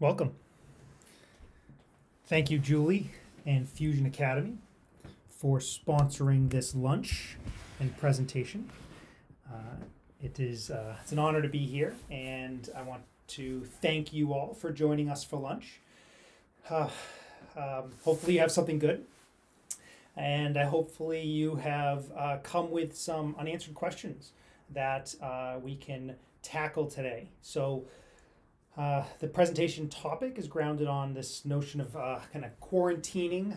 Welcome. Thank you, Julie and Fusion Academy, for sponsoring this lunch and presentation. It's an honor to be here, and I want to thank you all for joining us for lunch. Hopefully you have something good, and hopefully you have come with some unanswered questions that we can tackle today. So the presentation topic is grounded on this notion of kind of quarantining.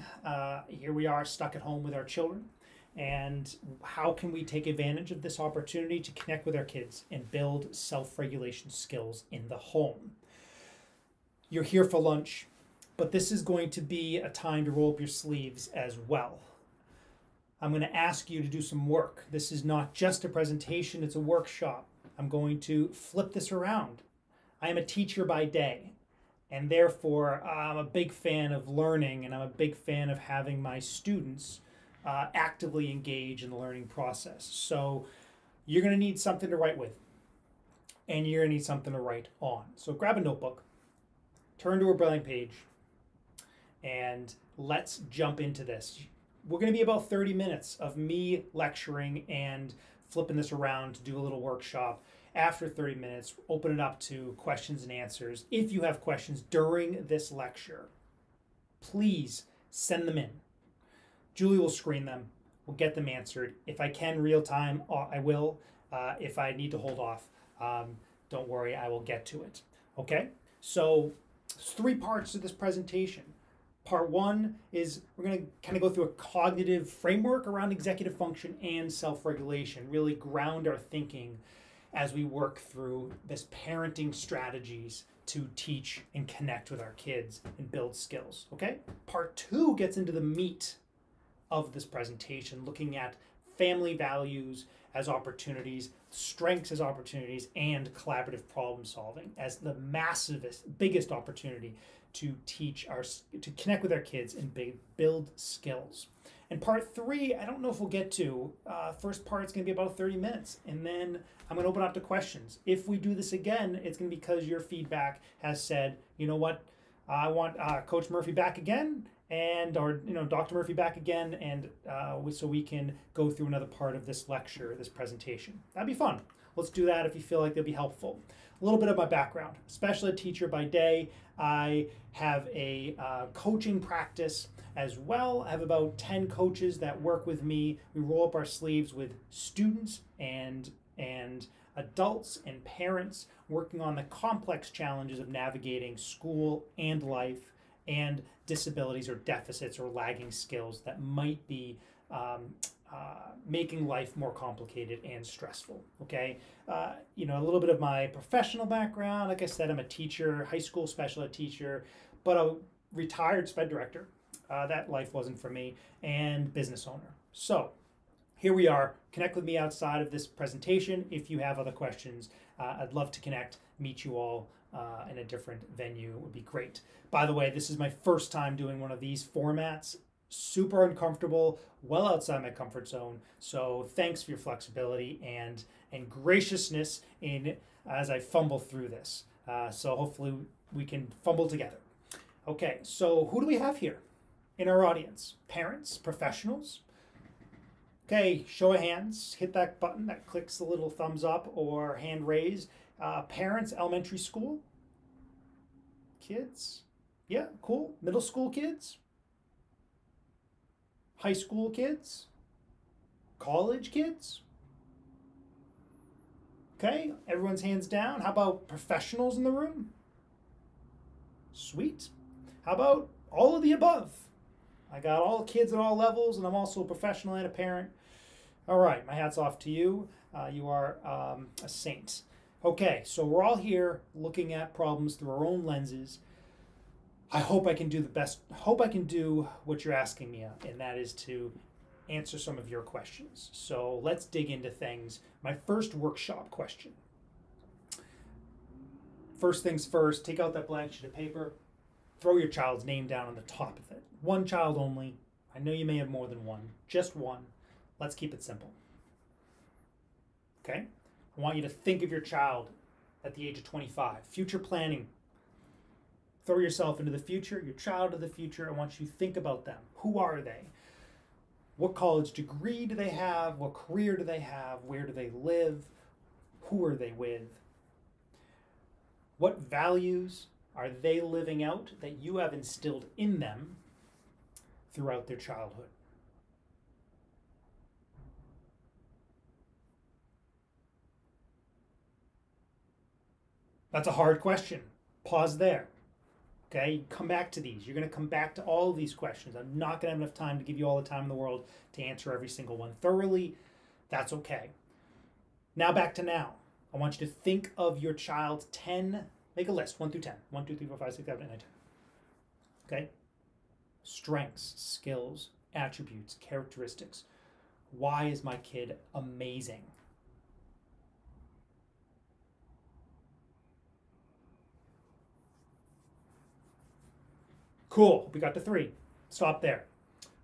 Here we are stuck at home with our children, and how can we take advantage of this opportunity to connect with our kids and build self-regulation skills in the home. You're here for lunch, but this is going to be a time to roll up your sleeves as well. I'm going to ask you to do some work. This is not just a presentation, it's a workshop. I'm going to flip this around. I am a teacher by day, and therefore I'm a big fan of learning, and I'm a big fan of having my students actively engage in the learning process. So you're going to need something to write with, and you're going to need something to write on. So grab a notebook, turn to a blank page, and let's jump into this. We're going to be about 30 minutes of me lecturing and flipping this around to do a little workshop. After 30 minutes, open it up to questions and answers. If you have questions during this lecture, please send them in. Julie will screen them. We'll get them answered. If I can real time, I will. If I need to hold off, don't worry, I will get to it. Okay? So there's 3 parts to this presentation. Part 1 is we're going to kind of go through a cognitive framework around executive function and self-regulation, really ground our thinking as we work through this parenting strategies to teach and connect with our kids and build skills, okay? Part 2 gets into the meat of this presentation, looking at family values as opportunities, strengths as opportunities, and collaborative problem solving as the biggest opportunity to to connect with our kids and build skills. And part 3, I don't know if we'll get to. First part's going to be about 30 minutes, and then I'm going to open up to questions. If we do this again, it's going to be because your feedback has said, you know what, I want Coach Murphy back again, or Dr. Murphy back again, and so we can go through another part of this lecture, this presentation. That'd be fun. Let's do that if you feel like they'll be helpful. A little bit of my background. Special ed teacher by day. I have a coaching practice as well. I have about 10 coaches that work with me. We roll up our sleeves with students and adults and parents working on the complex challenges of navigating school and life and disabilities or deficits or lagging skills that might be making life more complicated and stressful. Okay, a little bit of my professional background. Like I said, I'm a teacher, high school special ed teacher, but a retired SPED director. That life wasn't for me, and business owner. So here we are. Connect with me outside of this presentation. If you have other questions, I'd love to connect, meet you all in a different venue. It would be great. By the way, this is my first time doing one of these formats. Super uncomfortable, well outside my comfort zone. So thanks for your flexibility and graciousness as I fumble through this. So hopefully we can fumble together. Okay, so who do we have here in our audience? Parents, professionals? Okay, show of hands. Hit that button that clicks the little thumbs up or hand raise. Parents, elementary school? Kids? Yeah, cool. Middle school kids? High school kids? College kids? Okay, everyone's hands down. How about professionals in the room? Sweet. How about all of the above? I got all kids at all levels, and I'm also a professional and a parent. All right, my hat's off to you. You are a saint. Okay, so we're all here looking at problems through our own lenses. I hope I can do what you're asking me of, and that is to answer some of your questions. So let's dig into things. My first workshop question. First things first, take out that blank sheet of paper, throw your child's name down on the top of it. One child only. I know you may have more than one, just one. Let's keep it simple. Okay? I want you to think of your child at the age of 25. Future planning. Throw yourself into the future, your child of the future. I want you to think about them. Who are they? What college degree do they have? What career do they have? Where do they live? Who are they with? What values are they living out that you have instilled in them throughout their childhood? That's a hard question. Pause there. Okay, come back to these. You're going to come back to all of these questions. I'm not going to have enough time to give you all the time in the world to answer every single one thoroughly. That's okay. Now back to now. I want you to think of your child's 10, make a list, 1 through 10. 1, 2, 3, 4, 5, 6, 7, 8, 9, 10. Okay? Strengths, skills, attributes, characteristics. Why is my kid amazing? Cool, we got to 3. Stop there.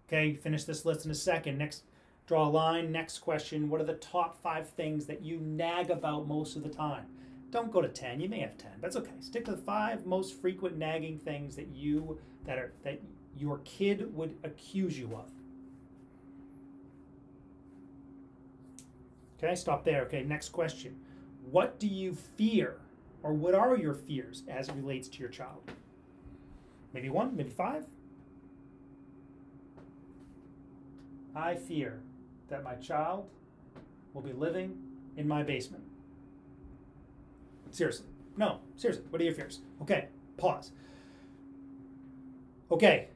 Okay, finish this list in a second. Next, draw a line. Next question, what are the top 5 things that you nag about most of the time? Don't go to 10, you may have 10, that's okay. Stick to the 5 most frequent nagging things that your kid would accuse you of. Okay, stop there. Okay, next question. What do you fear, or what are your fears as it relates to your child? Maybe 1, maybe 5. I fear that my child will be living in my basement. Seriously. No, seriously. What are your fears? Okay, pause. Okay,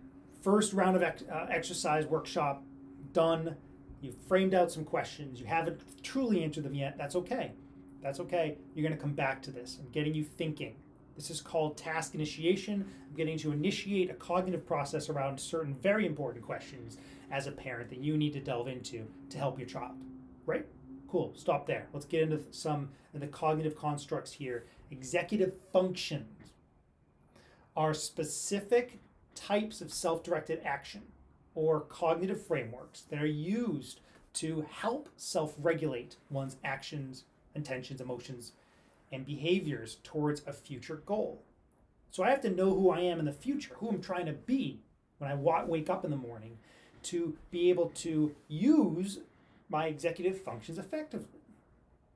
first round of exercise workshop done. You've framed out some questions. You haven't truly answered them yet. That's okay. That's okay. You're going to come back to this. I'm getting you thinking. This is called task initiation. I'm getting to initiate a cognitive process around certain very important questions as a parent that you need to delve into to help your child. Right? Cool. Stop there. Let's get into some of the cognitive constructs here. Executive functions are specific types of self-directed action or cognitive frameworks that are used to help self-regulate one's actions, intentions, emotions, and behaviors towards a future goal. So I have to know who I am in the future, who I'm trying to be when I wake up in the morning, to be able to use my executive functions effectively,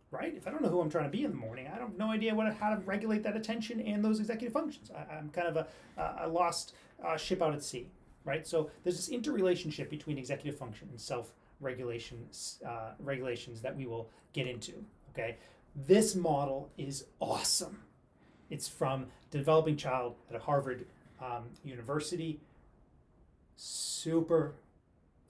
right? If I don't know who I'm trying to be in the morning, I have no idea how to regulate that attention and those executive functions. I'm kind of a lost ship out at sea, right? So there's this interrelationship between executive function and self-regulations regulations that we will get into, okay? This model is awesome. It's from Developing Child at Harvard University. Super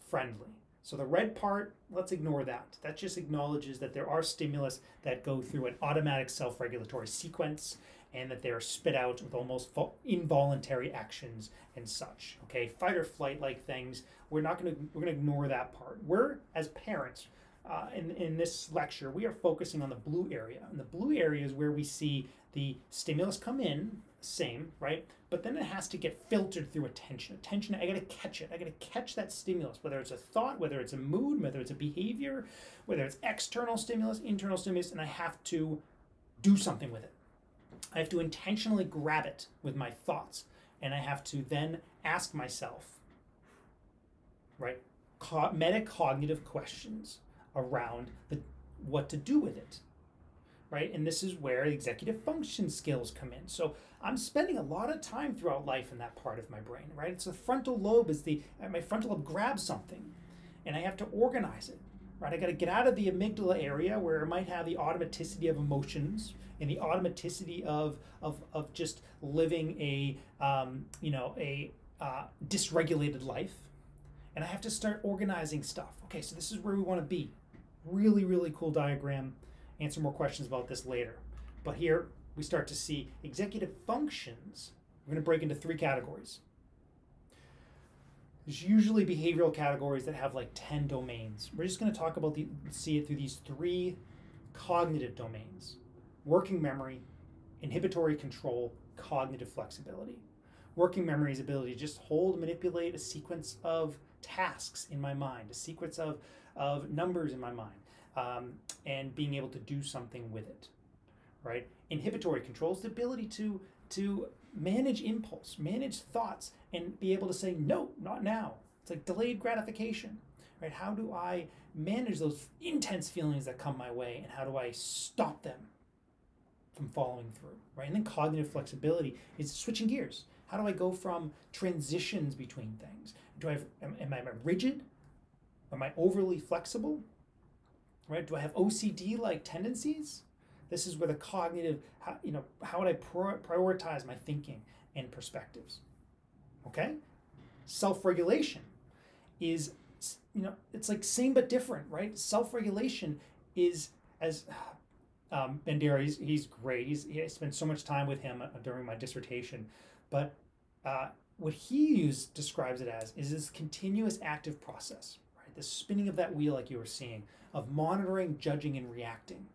friendly. So the red part, let's ignore that. That just acknowledges that there are stimulus that go through an automatic self-regulatory sequence and that they're spit out with almost involuntary actions and such. Okay, fight or flight like things. We're gonna ignore that part. We're, as parents, in this lecture, we are focusing on the blue area. And the blue area is where we see the stimulus come in, same, right? But then it has to get filtered through attention. Attention, I gotta catch it. I gotta catch that stimulus, whether it's a thought, whether it's a mood, whether it's a behavior, whether it's external stimulus, internal stimulus, and I have to do something with it. I have to intentionally grab it with my thoughts. And I have to then ask myself, right, metacognitive questions around what to do with it, right? And this is where executive function skills come in. So I'm spending a lot of time throughout life in that part of my brain, right? It's the frontal lobe, my frontal lobe grabs something and I have to organize it, right? I got to get out of the amygdala area where it might have the automaticity of emotions and the automaticity of just living a dysregulated life. And I have to start organizing stuff. Okay, so this is where we want to be. Really, really cool diagram. Answer more questions about this later. But here we start to see executive functions. We're going to break into 3 categories. There's usually behavioral categories that have like 10 domains. We're just going to talk about see it through these 3 cognitive domains: working memory, inhibitory control, cognitive flexibility. Working memory is ability to just hold and manipulate a sequence of tasks in my mind, a sequence of numbers in my mind, and being able to do something with it, right? Inhibitory control is the ability to to manage impulse, manage thoughts, and be able to say, no, not now. It's like delayed gratification, right? How do I manage those intense feelings that come my way, and how do I stop them from following through, right? And then cognitive flexibility is switching gears. How do I go from transitions between things? Am I rigid? Am I overly flexible? Right? Do I have OCD-like tendencies? This is where the cognitive, how would I prioritize my thinking and perspectives? Okay? Self-regulation is, it's like same but different, right? Self-regulation is, as Bandera, he's great. I spent so much time with him during my dissertation, but what he describes it as is this continuous active process, right? The spinning of that wheel, like you were seeing, of monitoring, judging, and reacting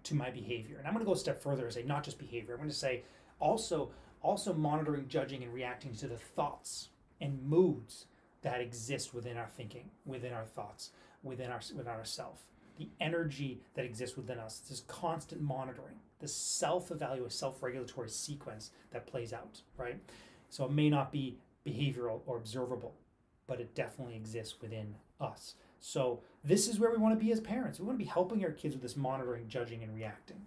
to my behavior. And I'm going to go a step further and say not just behavior. I'm going to say also monitoring, judging, and reacting to the thoughts and moods that exist within our thinking, within our thoughts, within ourself. The energy that exists within us, this constant monitoring, this self-evaluation, self-regulatory sequence that plays out, right? So it may not be behavioral or observable, but it definitely exists within us. So this is where we want to be as parents. We want to be helping our kids with this monitoring, judging, and reacting,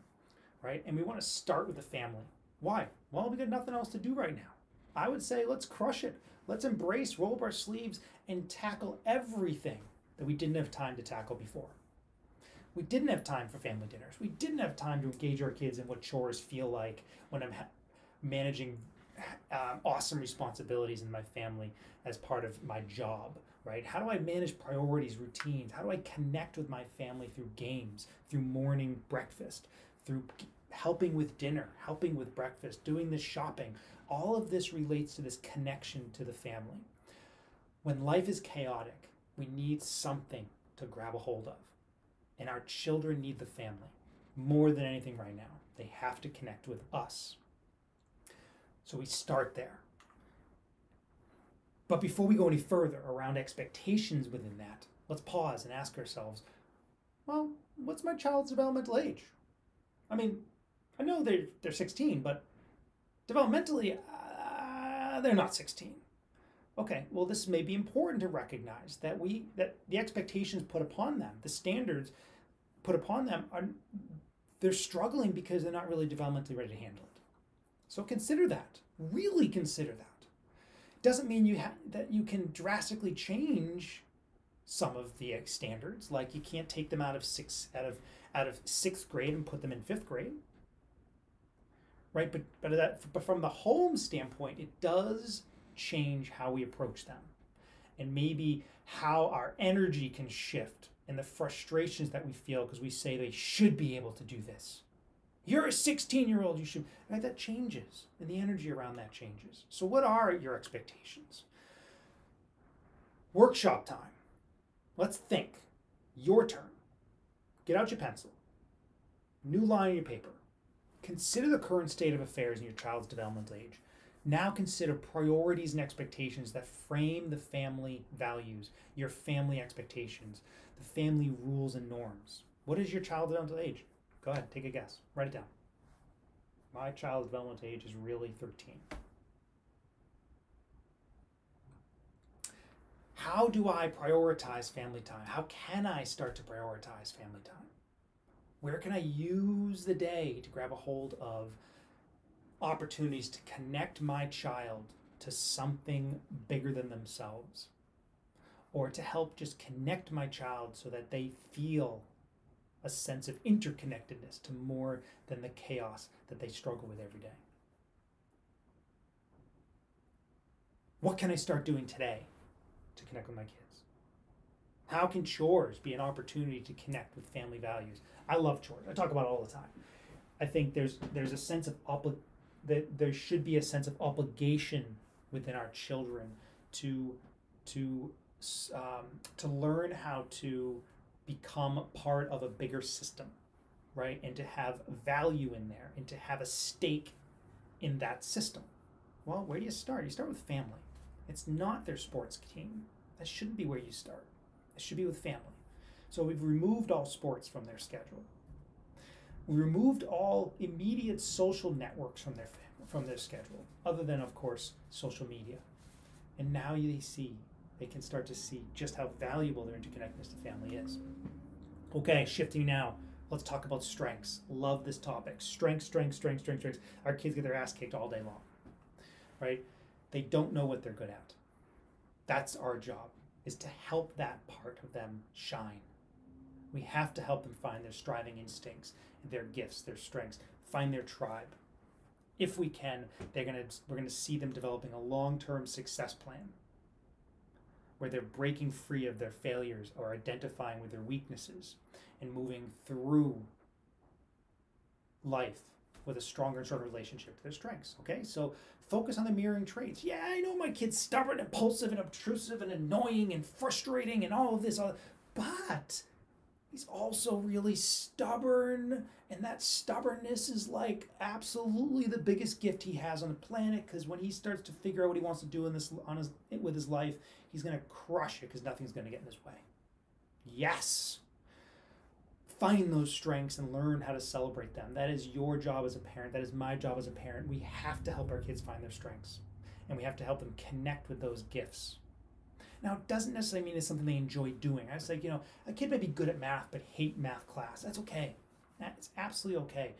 right? And we want to start with the family. Why? Well, we got nothing else to do right now. I would say let's crush it. Let's embrace, roll up our sleeves, and tackle everything that we didn't have time to tackle before. We didn't have time for family dinners. We didn't have time to engage our kids in what chores feel like when I'm managing awesome responsibilities in my family as part of my job, right? How do I manage priorities, routines? How do I connect with my family through games, through morning breakfast, through helping with dinner, helping with breakfast, doing the shopping? All of this relates to this connection to the family. When life is chaotic, we need something to grab a hold of. And our children need the family more than anything right now. They have to connect with us. So we start there. But before we go any further around expectations within that, let's pause and ask ourselves, well, what's my child's developmental age? I mean, I know they're 16, but developmentally, they're not 16. Okay, well, this may be important to recognize that the expectations put upon them, the standards put upon them, they're struggling because they're not really developmentally ready to handle it. So consider that. Really consider that. Doesn't mean that you can drastically change some of the standards, like you can't take them out of sixth grade and put them in fifth grade, right? But from the home standpoint, it does change how we approach them, and maybe how our energy can shift and the frustrations that we feel because we say they should be able to do this. You're a 16-year-old, you should, right? That changes, and the energy around that changes. So what are your expectations? Workshop time. Let's think. Your turn. Get out your pencil. New line in your paper. Consider the current state of affairs in your child's developmental age. Now consider priorities and expectations that frame the family values, your family expectations, the family rules and norms. What is your child's developmental age? Go ahead, take a guess. Write it down. My child's developmental age is really 13. How do I prioritize family time? How can I start to prioritize family time? Where can I use the day to grab a hold of opportunities to connect my child to something bigger than themselves? Or to help just connect my child so that they feel a sense of interconnectedness to more than the chaos that they struggle with every day. What can I start doing today to connect with my kids? How can chores be an opportunity to connect with family values? I love chores. I talk about it all the time. I think there's a sense of that there should be a sense of obligation within our children to learn how to become part of a bigger system, right? And to have value in there and to have a stake in that system. Well, where do you start? You start with family. It's not their sports team. That shouldn't be where you start. It should be with family. So we've removed all sports from their schedule. We removed all immediate social networks from their family. from their schedule, other than, of course, social media. And now they can start to see just how valuable their interconnectedness to family is. Okay, shifting now. Let's talk about strengths. Love this topic. Strengths. Our kids get their ass kicked all day long, right? They don't know what they're good at. That's our job, is to help that part of them shine. We have to help them find their striving instincts, their gifts, their strengths, find their tribe. If we can, we're gonna see them developing a long-term success plan where they're breaking free of their failures or identifying with their weaknesses and moving through life with a stronger and stronger relationship to their strengths. Okay, so focus on the mirroring traits. Yeah, I know my kid's stubborn, impulsive, and obtrusive, and annoying, and frustrating, and all of this, but he's also really stubborn, and that stubbornness is like absolutely the biggest gift he has on the planet, because when he starts to figure out what he wants to do with his life, he's going to crush it because nothing's going to get in his way. Yes. Find those strengths and learn how to celebrate them. That is your job as a parent. That is my job as a parent. We have to help our kids find their strengths, and we have to help them connect with those gifts. Now, it doesn't necessarily mean it's something they enjoy doing. I was like, a kid may be good at math but hate math class. That's okay. That's absolutely okay.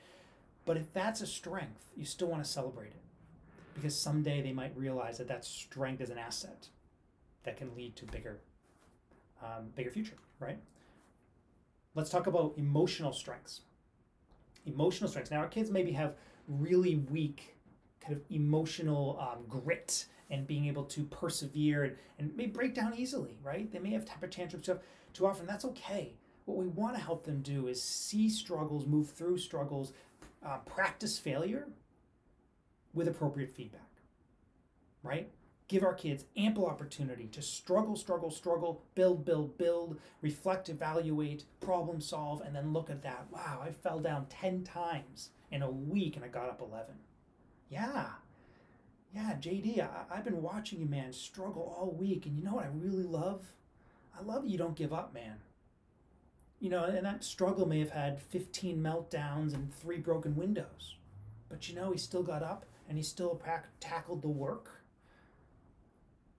But if that's a strength, you still want to celebrate it, because someday they might realize that strength is an asset that can lead to bigger future, right? Let's talk about emotional strengths. Emotional strengths. Now, our kids maybe have really weak kind of emotional grit and being able to persevere and may break down easily, right? They may have temper tantrums too often. That's okay. What we want to help them do is see struggles, move through struggles, practice failure with appropriate feedback, right? Give our kids ample opportunity to struggle, build, reflect, evaluate, problem solve, and then look at that. Wow, I fell down 10 times in a week and I got up 11. Yeah, JD, I've been watching you, man, struggle all week. And you know what I really love? I love that you don't give up, man. And that struggle may have had 15 meltdowns and 3 broken windows. But he still got up and he still tackled the work.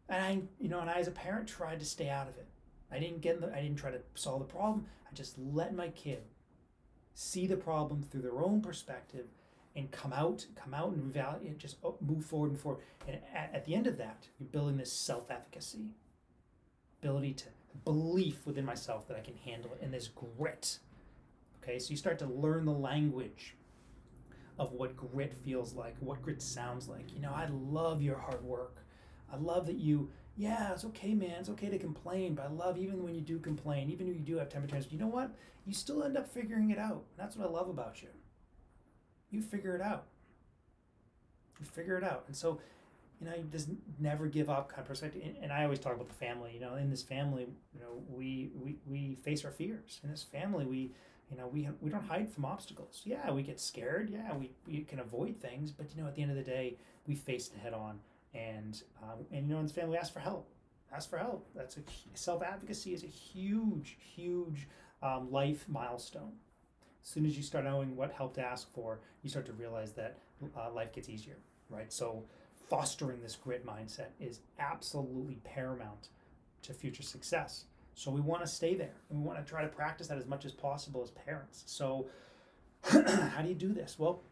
And I as a parent tried to stay out of it. I didn't try to solve the problem. I just let my kid see the problem through their own perspective and come out and evaluate, just move forward and forward. And at the end of that, you're building this self-efficacy, belief within myself that I can handle it, and this grit. Okay, so you start to learn the language of what grit feels like, what grit sounds like. I love your hard work. I love that it's okay, man. It's okay to complain, but I love even when you do complain, even when you do have temper tantrums, you know what? You still end up figuring it out. That's what I love about you. You figure it out. And so, you just never give up kind of perspective. And I always talk about the family. In this family, we face our fears. In this family, we don't hide from obstacles. Yeah, we get scared. Yeah, we can avoid things. But at the end of the day, we face it head on. And in this family, we ask for help. That's self-advocacy is a huge life milestone. As soon as you start knowing what help to ask for, you start to realize that life gets easier, right? So fostering this grit mindset is absolutely paramount to future success. So we want to stay there, and we want to try to practice that as much as possible as parents. So how do you do this? Well,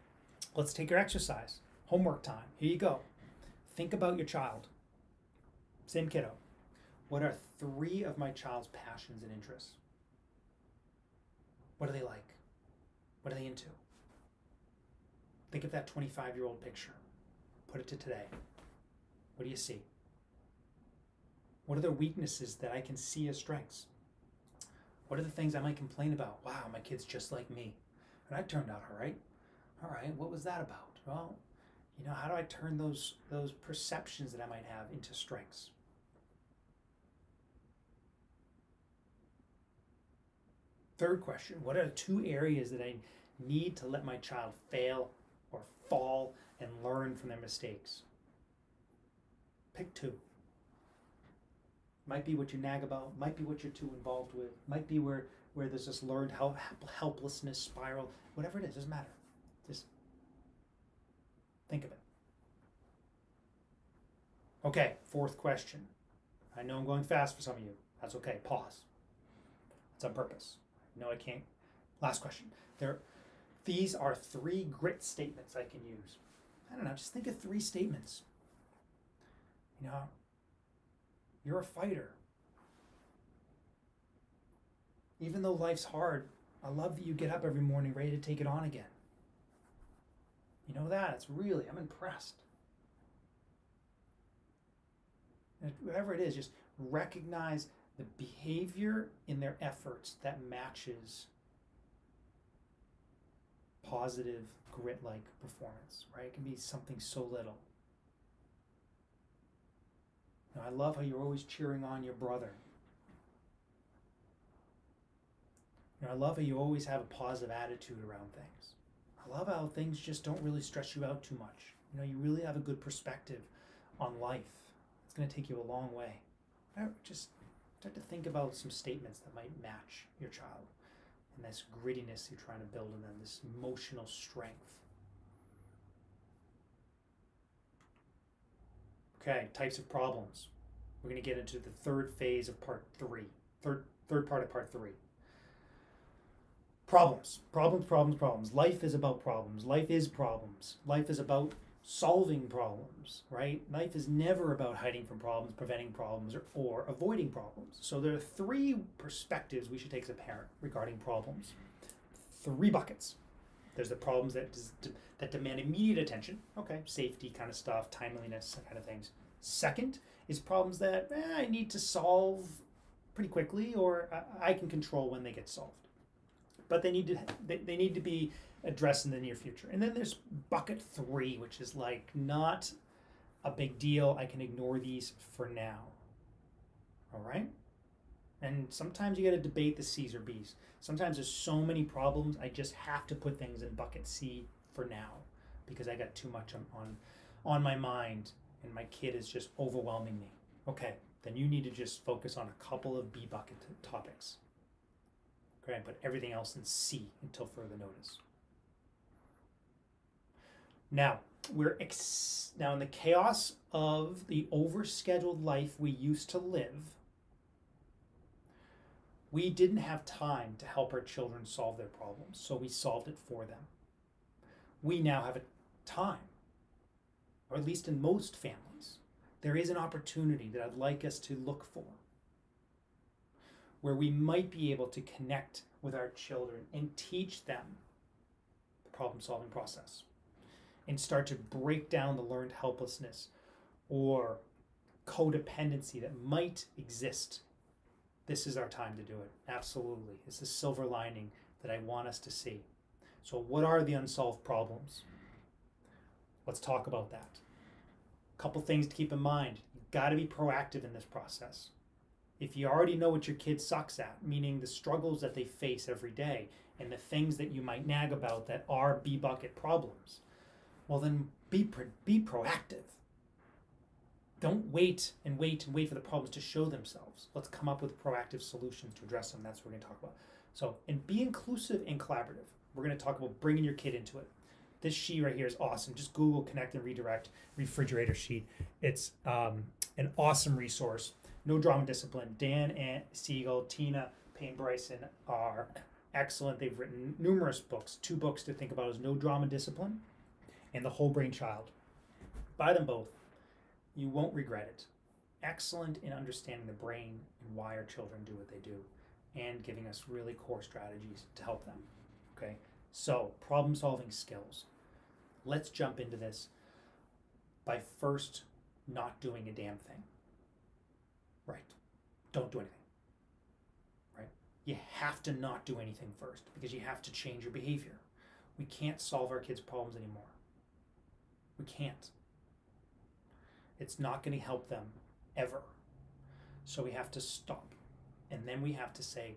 let's take your exercise. Homework time. Here you go. Think about your child. Same kiddo. What are 3 of my child's passions and interests? What do they like? What are they into? Think of that 25-year-old picture. Put it to today. What do you see? What are their weaknesses that I can see as strengths? What are the things I might complain about? Wow, my kid's just like me. And I turned out all right. All right, what was that about? Well, how do I turn those perceptions that I might have into strengths? Third question, what are 2 areas that I need to let my child fail or fall and learn from their mistakes? Pick 2. Might be what you nag about, might be what you're too involved with, might be where there's this learned helplessness spiral, whatever it is, doesn't matter. Just think of it. Okay, fourth question. I know I'm going fast for some of you. That's okay. Pause. It's on purpose. No, I can't. Last question. These are 3 grit statements I can use. I don't know, just think of 3 statements. You know, you're a fighter. Even though life's hard, I love that you get up every morning ready to take it on again. You know that? It's really, I'm impressed. And whatever it is, just recognize the behavior in their efforts that matches positive grit-like performance, right? It can be something so little. You know, I love how you're always cheering on your brother. You know, I love how you always have a positive attitude around things. I love how things just don't really stress you out too much. You know, you really have a good perspective on life. It's going to take you a long way. Just start to think about some statements that might match your child and this grittiness you're trying to build in them, this emotional strength. Okay, types of problems. We're going to get into the third phase of part 3. Third part of part 3. Problems. Life is about problems. Life is problems. Life is about solving problems, right? Life is never about hiding from problems, preventing problems, or avoiding problems. So there are 3 perspectives we should take as a parent regarding problems. 3 buckets. There's the problems that demand immediate attention. Okay, safety kind of stuff, timeliness, that kind of things. Second is problems that I need to solve pretty quickly, or I can control when they get solved. But they need to be addressed in the near future. And then there's bucket 3, which is like not a big deal. I can ignore these for now. All right? And sometimes you got to debate the C's or B's. Sometimes there's so many problems, I just have to put things in bucket C for now because I got too much on my mind and my kid is just overwhelming me. Okay, then you need to just focus on a couple of B bucket topics. Okay, and put everything else in C until further notice. Now, now in the chaos of the overscheduled life we used to live, we didn't have time to help our children solve their problems, so we solved it for them. We now have a time, or at least in most families, there is an opportunity that I'd like us to look for, where we might be able to connect with our children and teach them the problem-solving process and start to break down the learned helplessness or codependency that might exist. This is our time to do it. Absolutely. It's the silver lining that I want us to see. So what are the unsolved problems? Let's talk about that. A couple things to keep in mind. You've got to be proactive in this process. If you already know what your kid sucks at, meaning the struggles that they face every day and the things that you might nag about that are B bucket problems, well then be proactive. Don't wait for the problems to show themselves. Let's come up with proactive solutions to address them. That's what we're going to talk about. So, and be inclusive and collaborative. We're going to talk about bringing your kid into it. This sheet right here is awesome. Just Google Connect and Redirect Refrigerator Sheet. It's an awesome resource. No Drama Discipline. Dan and Siegel, Tina Payne Bryson are excellent. They've written numerous books. 2 books to think about is No Drama Discipline and The Whole Brain Child. Buy them both. You won't regret it. Excellent in understanding the brain and why our children do what they do and giving us really core strategies to help them. Okay, so problem-solving skills. Let's jump into this by first not doing a damn thing. Right. Don't do anything. Right? You have to not do anything first because you have to change your behavior. We can't solve our kids' problems anymore. We can't. It's not going to help them ever. So we have to stop. And then we have to say,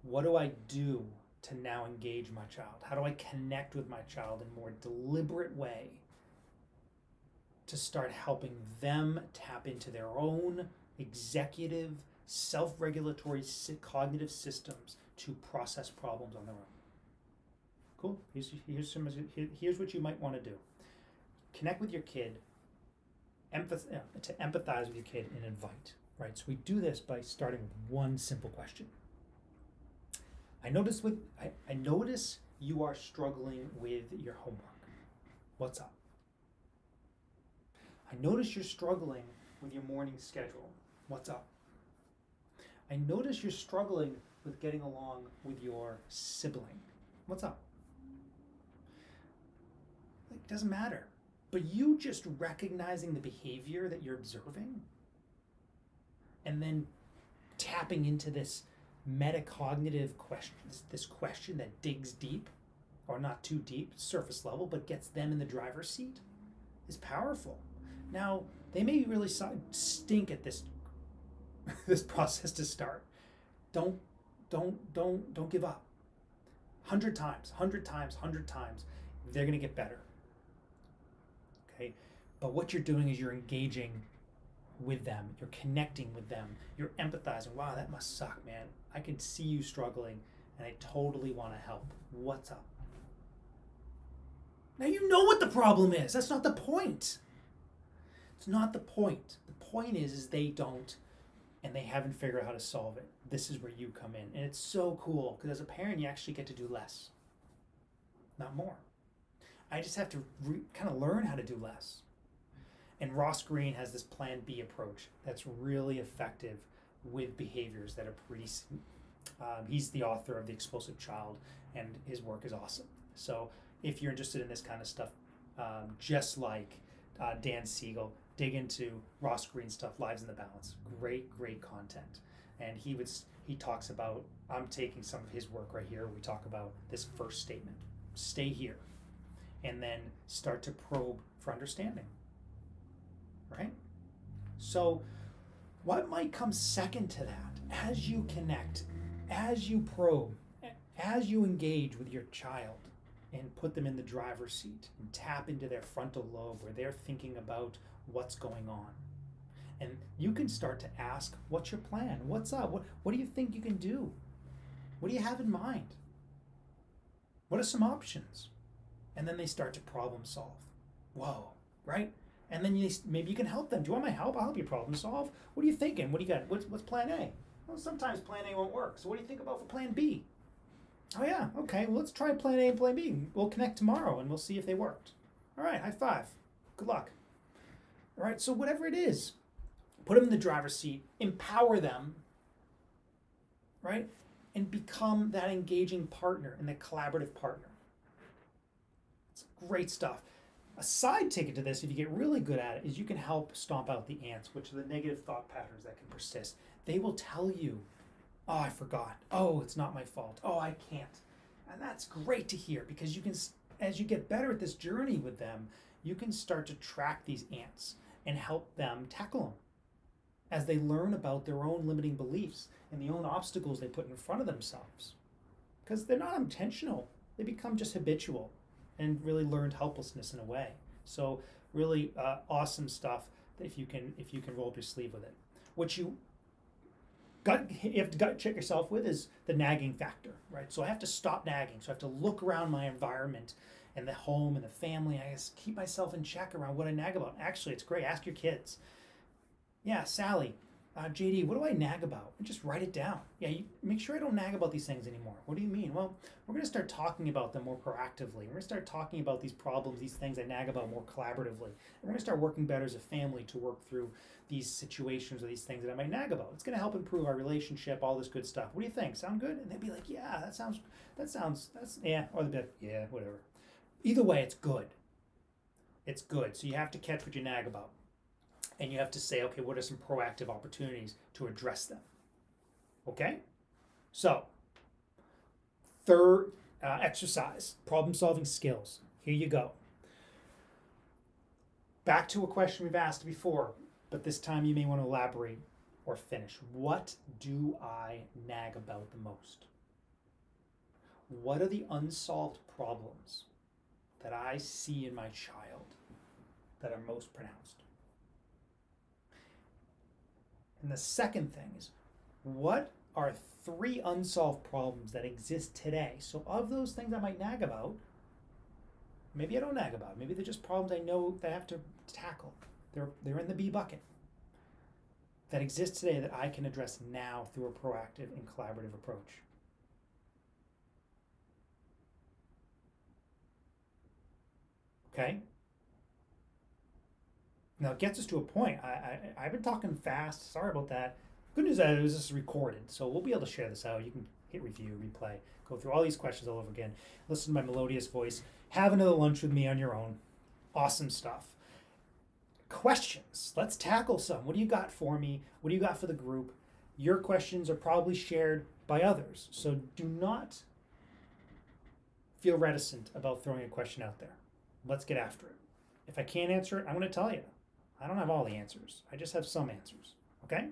what do I do to now engage my child? How do I connect with my child in a more deliberate way to start helping them tap into their own executive, self-regulatory cognitive systems to process problems on their own? Cool. Here's what you might want to do. Connect with your kid to empathize with your kid and invite, right? So we do this by starting with one simple question. I notice you are struggling with your homework. What's up? I notice you're struggling with your morning schedule. What's up? I notice you're struggling with getting along with your sibling. What's up? It doesn't matter. But you just recognizing the behavior that you're observing and then tapping into this metacognitive question, this question that digs deep, or not too deep, surface level, but gets them in the driver's seat, is powerful. Now, they may really stink at this process to start. Don't give up. 100 times, they're gonna get better. Okay, but what you're doing is you're engaging with them, you're connecting with them, you're empathizing. Wow, that must suck, man. I can see you struggling and I totally want to help. What's up? Now you know what the problem is. That's not the point. It's not the point. The point is they don't, and they haven't figured out how to solve it. This is where you come in. And it's so cool because as a parent, you actually get to do less, not more. I just have to kind of learn how to do less. And Ross Greene has this Plan B approach that's really effective with behaviors that are pretty, he's the author of The Explosive Child, and his work is awesome. So if you're interested in this kind of stuff, just like Dan Siegel, dig into Ross Greene stuff, Lives in the Balance. Great content. And he talks about, I'm taking some of his work right here. We talk about this first statement, stay here, and then start to probe for understanding, right? So what might come second to that, as you connect, as you probe, as you engage with your child and put them in the driver's seat and tap into their frontal lobe where they're thinking about what's going on. And you can start to ask, what's your plan? What's up? What do you think you can do? What do you have in mind? What are some options? And then they start to problem solve. Whoa, right? And then maybe you can help them. Do you want my help? I'll help you problem solve. What are you thinking? What do you got? What's plan A? Well, sometimes plan A won't work. So what do you think about for plan B? Oh yeah, okay, well let's try plan A and plan B. We'll connect tomorrow and we'll see if they worked. All right, high five. Good luck. All right, so whatever it is, put them in the driver's seat, empower them, right? And become that engaging partner and that collaborative partner. It's great stuff. A side ticket to this, if you get really good at it, is you can help stomp out the ants, which are the negative thought patterns that can persist. They will tell you, oh, I forgot. Oh, it's not my fault. Oh, I can't. And that's great to hear because you can, as you get better at this journey with them, you can start to track these ants and help them tackle them as they learn about their own limiting beliefs and the own obstacles they put in front of themselves. Because they're not intentional. They become just habitual and really learned helplessness in a way. So really awesome stuff if you can roll up your sleeve with it. What you have to gut check yourself with is the nagging factor, right? So I have to stop nagging. So I have to look around my environment and the home and the family. I just keep myself in check around what I nag about. Actually, it's great. Ask your kids. Yeah, Sally, JD, what do I nag about? And just write it down. Yeah, you make sure I don't nag about these things anymore. What do you mean? Well, we're going to start talking about them more proactively. We're going to start talking about these problems, these things I nag about more collaboratively. And we're going to start working better as a family to work through these situations or these things that I might nag about. It's going to help improve our relationship, all this good stuff. What do you think? Sound good? And they'd be like, yeah, yeah. Or they'd be like, yeah, whatever. Either way, it's good. It's good. So you have to catch what you nag about. And you have to say, okay, what are some proactive opportunities to address them? Okay? So, third exercise, problem-solving skills. Here you go. Back to a question we've asked before, but this time you may want to elaborate or finish. What do I nag about the most? What are the unsolved problems that I see in my child that are most pronounced? And the second thing is, what are 3 unsolved problems that exist today? So of those things I might nag about, maybe I don't nag about. Maybe they're just problems I know that I have to tackle, They're in the B bucket that exists today that I can address now through a proactive and collaborative approach. Okay? Now it gets us to a point. I've been talking fast. Sorry about that. Good news is this is recorded, so we'll be able to share this out. You can hit review, replay, go through all these questions all over again. Listen to my melodious voice. Have another lunch with me on your own. Awesome stuff. Questions. Let's tackle some. What do you got for me? What do you got for the group? Your questions are probably shared by others, so do not feel reticent about throwing a question out there. Let's get after it. If I can't answer it, I'm going to tell you. I don't have all the answers. I just have some answers. Okay?